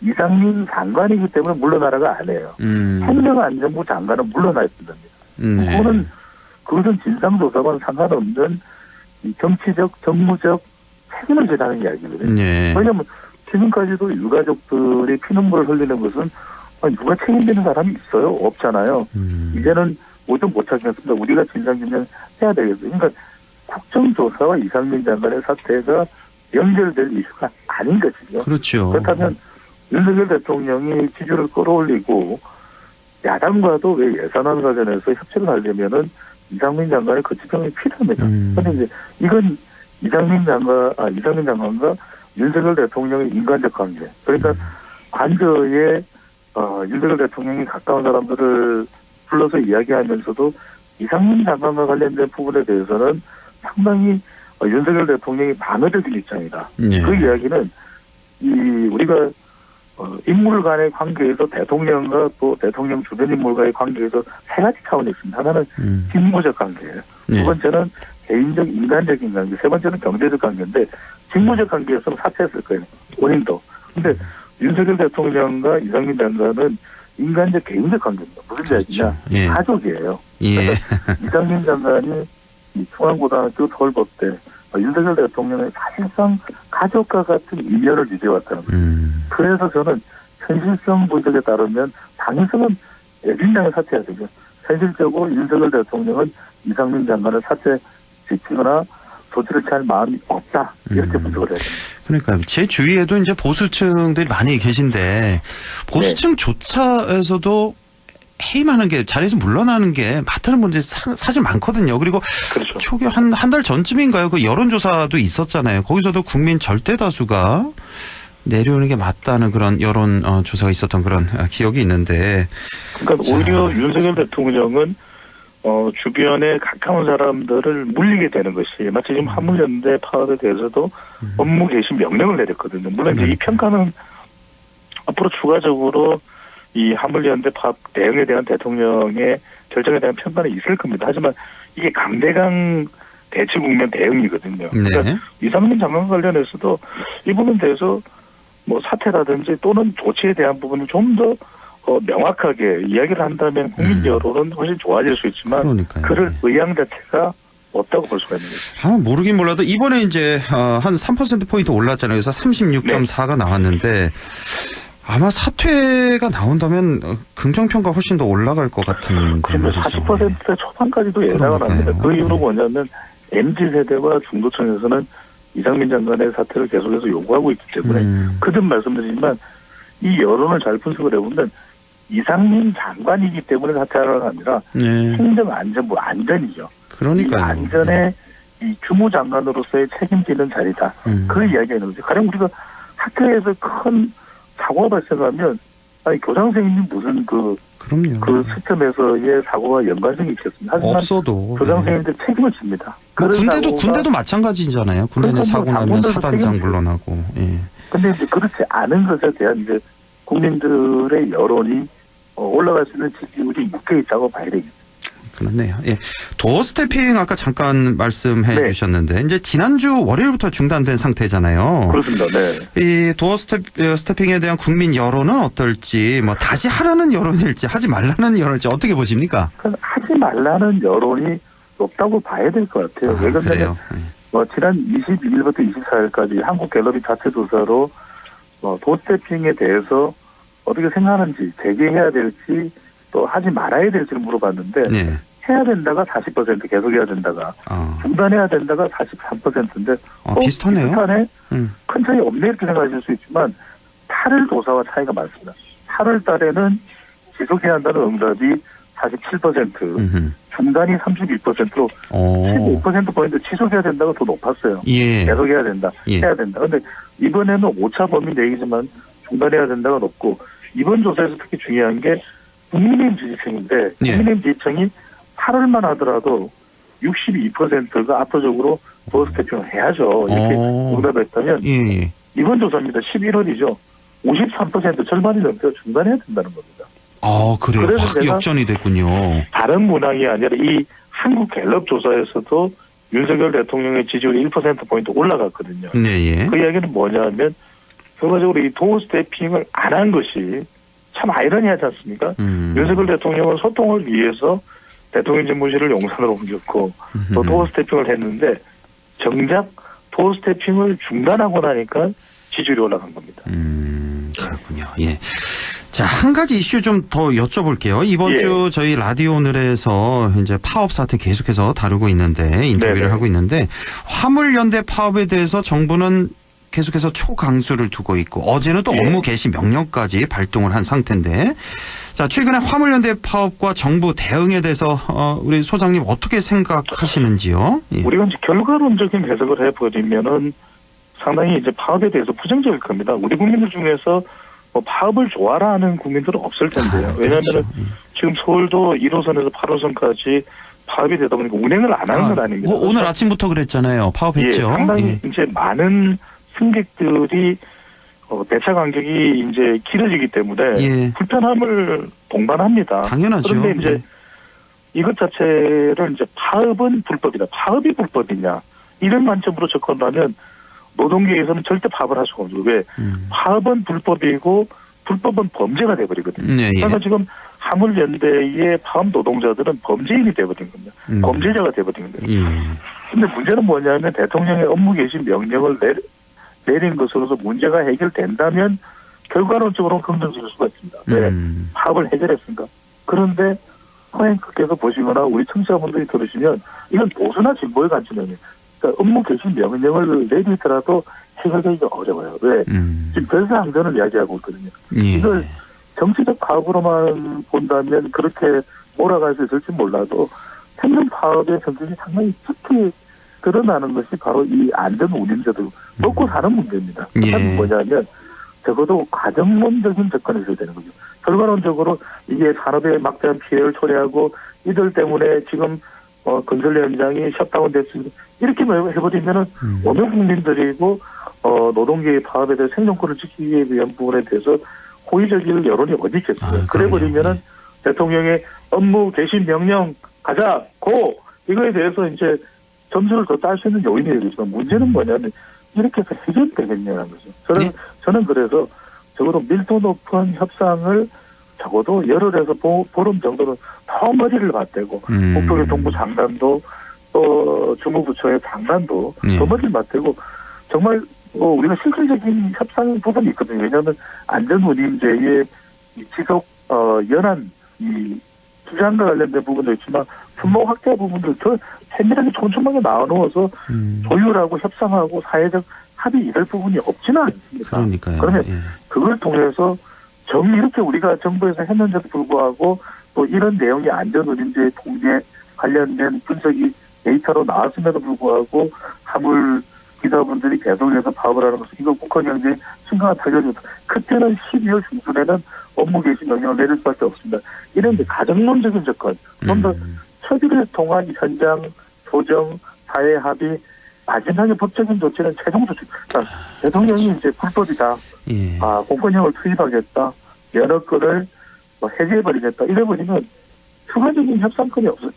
이상민 장관이기 때문에 물러나라가 아니에요. 행정안전부 장관은 물러나야 된답니다. 그것은 진상조사와는 상관없는 이 정치적, 정무적 책임을 져라는 이야기거든요. 네. 왜냐하면 지금까지도 유가족들이 피눈물을 흘리는 것은 누가 책임지는 사람이 있어요? 없잖아요. 이제는 뭐든 못 찾겠습니다. 우리가 진상규명 해야 되겠어요. 그러니까 국정조사와 이상민 장관의 사태가 연결될 이슈가 아닌 것이죠. 그렇죠. 그렇다면 윤석열 대통령이 지지율을 끌어올리고 야당과도 왜 예산안 관련해서 협치를 하려면은 이상민 장관의 거치평이 필요합니다. 그런데 이제 이건 이상민 장관과 윤석열 대통령의 인간적 관계. 그러니까 관저에 윤석열 대통령이 가까운 사람들을 불러서 이야기하면서도 이상민 장관과 관련된 부분에 대해서는 상당히 윤석열 대통령이 방어적인 입장이다. 네. 그 이야기는 우리가 인물 간의 관계에서 대통령과 또 대통령 주변 인물과의 관계에서 세 가지 차원이 있습니다. 하나는 직무적 관계예요. 두 번째는 개인적 인간적인 관계, 세 번째는 경제적 관계인데 직무적 관계였으면 사퇴했을 거예요. 본인도. 근데 윤석열 대통령과 이상민 장관은 인간적 개인적 관계입니다. 무슨 이야기냐? 예. 가족이에요. 예. 이상민 장관이 중앙고등학교 서울법대 윤석열 대통령의 사실상 가족과 같은 인연을 유지해왔다는 거예요. 그래서 저는 현실성 분석에 따르면 당위성은 애진장을 사퇴해야 되죠. 현실적으로 윤석열 대통령은 이상민 장관을 사퇴시키거나 조치를 취할 마음이 없다. 이렇게 분석을 해야 됩니다. 그러니까 제 주위에도 이제 보수층들이 많이 계신데 보수층조차에서도 해임하는 게 자리에서 물러나는 게 맞다는 문제 사실 많거든요. 그리고 그렇죠. 초기 한 달 전쯤인가요? 그 여론조사도 있었잖아요. 거기서도 국민 절대 다수가 내려오는 게 맞다는 그런 여론 조사가 있었던 그런 기억이 있는데. 그러니까 오히려 윤석열 대통령은 주변에 가까운 사람들을 물리게 되는 것이 마치 지금 화물연대 파업에 대해서도 업무 개시 명령을 내렸거든요. 물론 이제 이 평가는 앞으로 추가적으로 이 화물연대 파업 대응에 대한 대통령의 결정에 대한 평가는 있을 겁니다. 하지만 이게 강대강 대치 국면 대응이거든요. 그러니까 이상민 장관 관련해서도 이 부분에 대해서 뭐 사퇴라든지 또는 조치에 대한 부분을 좀 더 명확하게 이야기를 한다면 국민 여론은 훨씬 좋아질 수 있지만 그럴 의향 자체가 없다고 볼 수가 있는 거죠. 모르긴 몰라도 이번에 이제 한 3%포인트 올랐잖아요. 그래서 36.4가 나왔는데 아마 사퇴가 나온다면 긍정평가 훨씬 더 올라갈 것 같은데 말이죠. 40%대 초반까지도 예상을 합니다. 그 이유로 뭐냐면 MZ세대와 중도층에서는 이상민 장관의 사퇴를 계속해서 요구하고 있기 때문에 거듭 말씀드리지만 이 여론을 잘 분석을 해보면 이상민 장관이기 때문에 사퇴하라가 아니라 행정안전부 안전이죠. 그러니까요. 이 안전에 이 주무장관으로서의 책임지는 자리다. 그 이야기가 있는 거죠. 가령 우리가 학교에서 큰 사고가 발생하면 교장 선생님이 무슨 그 시스템에서의 사고와 연관성이 있겠습니다. 하지만 없어도 교장 선생님들 책임을 집니다. 군대도 마찬가지잖아요. 군대는 사고 나면 사단장 물러나고. 근데 이제 그렇지 않은 것에 대한 이제 국민들의 여론이 올라갈 수 있는 지지율이 묶여 있다고 봐야 되겠죠. 그렇네요. 도어 스태핑 아까 잠깐 말씀해 주셨는데 이제 지난주 월요일부터 중단된 상태잖아요. 그렇습니다. 네. 이 도어 스태핑에 대한 국민 여론은 어떨지 뭐 다시 하라는 여론일지 하지 말라는 여론일지 어떻게 보십니까? 하지 말라는 여론이 높다고 봐야 될 것 같아요. 왜 그러냐면 지난 22일부터 24일까지 한국갤러리 자체 조사로 도어 스태핑에 대해서 어떻게 생각하는지 재개해야 될지 또 하지 말아야 될지를 물어봤는데 해야 된다가 40% 계속해야 된다가 중단해야 된다가 43%인데 비슷하네요. 큰 차이 없네 이렇게 생각하실 수 있지만 8월 조사와 차이가 많습니다. 8월 달에는 지속해야 한다는 응답이 47%, 중단이 32%로 15%포인트 지속해야 된다가 더 높았어요. 계속해야 된다, 해야 된다. 그런데 이번에는 오차 범위 내기지만 중단해야 된다가 높고 이번 조사에서 특히 중요한 게 국민의힘 지지층인데 국민의힘 지지층이 8월만 하더라도 62%가 압도적으로 도어 스태핑을 해야죠. 이렇게 응답했다면 이번 조사입니다. 11월이죠. 53% 절반이 넘게 중단해야 된다는 겁니다. 그래요. 그래서 역전이 됐군요. 다른 문항이 아니라 이 한국 갤럽 조사에서도 윤석열 대통령의 지지율이 1%포인트 올라갔거든요. 네, 예. 그 이야기는 뭐냐면 결과적으로 이 도어 스태핑을 안 한 것이 참 아이러니하지 않습니까? 윤석열 대통령은 소통을 위해서 대통령 집무실을 용산으로 옮겼고 또 도어 스태핑을 했는데 정작 도어 스태핑을 중단하고 나니까 지지율이 올라간 겁니다. 그렇군요. 예. 자, 한 가지 이슈 좀 더 여쭤볼게요. 이번 예. 주 저희 라디오 오늘에서 이제 파업 사태 계속해서 다루고 있는데 인터뷰를 네네. 하고 있는데 화물연대 파업에 대해서 정부는 계속해서 초강수를 두고 있고 어제는 또 예. 업무 개시 명령까지 발동을 한 상태인데 자, 최근에 화물연대 파업과 정부 대응에 대해서 우리 소장님 어떻게 생각하시는지요? 예. 우리가 이제 결과론적인 해석을 해버리면은 상당히 이제 파업에 대해서 부정적일 겁니다. 우리 국민들 중에서 뭐 파업을 좋아라 하는 국민들은 없을 텐데요. 왜냐하면 지금 서울도 1호선에서 8호선까지 파업이 되다 보니까 운행을 안 하는 건 아닙니다. 오늘 아침부터 그랬잖아요. 파업했죠. 예, 상당히 이제 많은 승객들이 배차 간격이 이제 길어지기 때문에 예. 불편함을 동반합니다. 당연하죠. 그런데 이제 이것 자체를 이제 파업은 불법이다. 파업이 불법이냐 이런 관점으로 접근하면 노동계에서는 절대 파업을 할 수가 없죠. 왜? 파업은 불법이고 불법은 범죄가 돼버리거든요. 네, 예. 그래서 지금 화물연대의 파업 노동자들은 범죄인이 돼버린 겁니다. 범죄자가 돼버린 겁니다. 예. 근데 문제는 뭐냐면 대통령의 업무 개시 명령을 내린 것으로서 문제가 해결된다면 결과론적으로는 긍정적일 수가 있습니다. 왜? 파업을 해결했습니까? 그런데 허행크께서 보시거나 우리 청취자분들이 들으시면 이건 보수나 진보의 관점이에요. 그러니까 업무 개시 명령을 내리더라도 해결되기가 어려워요. 왜? 지금 별사항전을 이야기하고 있거든요. 예. 이걸 정치적 파업으로만 본다면 그렇게 몰아갈 수 있을지 몰라도 생존 파업의 성격이 상당히 특히 드러나는 것이 바로 이 안전 운임자들 먹고 사는 문제입니다. 예. 그건 뭐냐면 적어도 가정론적인 접근을 해야 되는 거죠. 결과론적으로 이게 산업에 막대한 피해를 초래하고 이들 때문에 지금 건설 현장이 셧다운 됐습니다. 이렇게 해버리면은 어느 국민들이고 노동계의 파업에 대해 생존권을 지키기 위한 부분에 대해서 호의적인 여론이 어디 있겠어요. 그래버리면은 대통령의 업무 개시 명령 가자 고 이거에 대해서 이제 점수를 더 딸 수 있는 요인이 되겠지만 문제는 뭐냐면 이렇게 해서 해결되겠냐는 거죠. 저는 그래서 적어도 밀도 높은 협상을 적어도 열흘에서 보름 정도는 더 머리를 맞대고 국토교통부 장관도 또 주무부처의 장관도 더 머리를 맞대고 정말 우리가 실질적인 협상 부분이 있거든요. 왜냐하면 안전운임제의 지속 연한 이 투자과 관련된 부분도 있지만 품목 확대 부분들 더 세밀하게 촘촘하게 나눠서 조율하고 협상하고 사회적 합의 이럴 부분이 없지는 않습니다. 그러니까요. 그러면 예. 그걸 통해서 이렇게 우리가 정부에서 했는데도 불구하고 또 이런 내용이 안전운임제 통제 관련된 분석이 데이터로 나왔음에도 불구하고 화물 기사분들이 계속해서 파업을 하는 것은 이거 국가경제에 심각한 타격입니다. 그때는 12월 중순에는 업무 개시 명령을 내릴 수밖에 없습니다. 이런 가정론적인 접근, 좀 더 협의를 통한 현장 조정, 사회 합의, 마지막에 법적인 조치는 최종 조치. 그러니까 대통령이 이제 불법이다. 예. 공권력을 투입하겠다. 여러 건을 해제해버리겠다. 이래버리면 추가적인 협상권이 없어.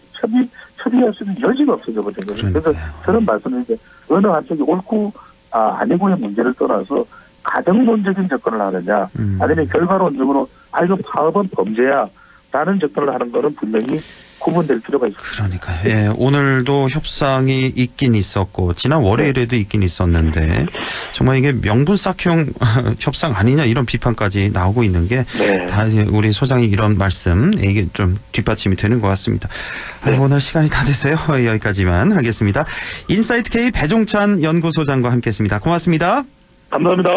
협의할 수 있는 여지가 없어져 버린 거죠. 그래서 저는 말씀드린 어느 한쪽이 옳고 아니고의 문제를 떠나서 가정론적인 접근을 하느냐 아니면 결과론적으로 이거 파업은 범죄야 라는 접근을 하는 거는 분명히 구분될 필요가 있습니다. 그러니까요. 예, 오늘도 협상이 있긴 있었고 지난 월요일에도 있긴 있었는데 정말 이게 명분 쌓기용 협상 아니냐 이런 비판까지 나오고 있는 게 다 우리 소장이 이런 말씀 이게 좀 뒷받침이 되는 것 같습니다. 오늘 시간이 다 됐어요. 여기까지만 하겠습니다. 인사이트 K 배종찬 연구소장과 함께했습니다. 고맙습니다. 감사합니다.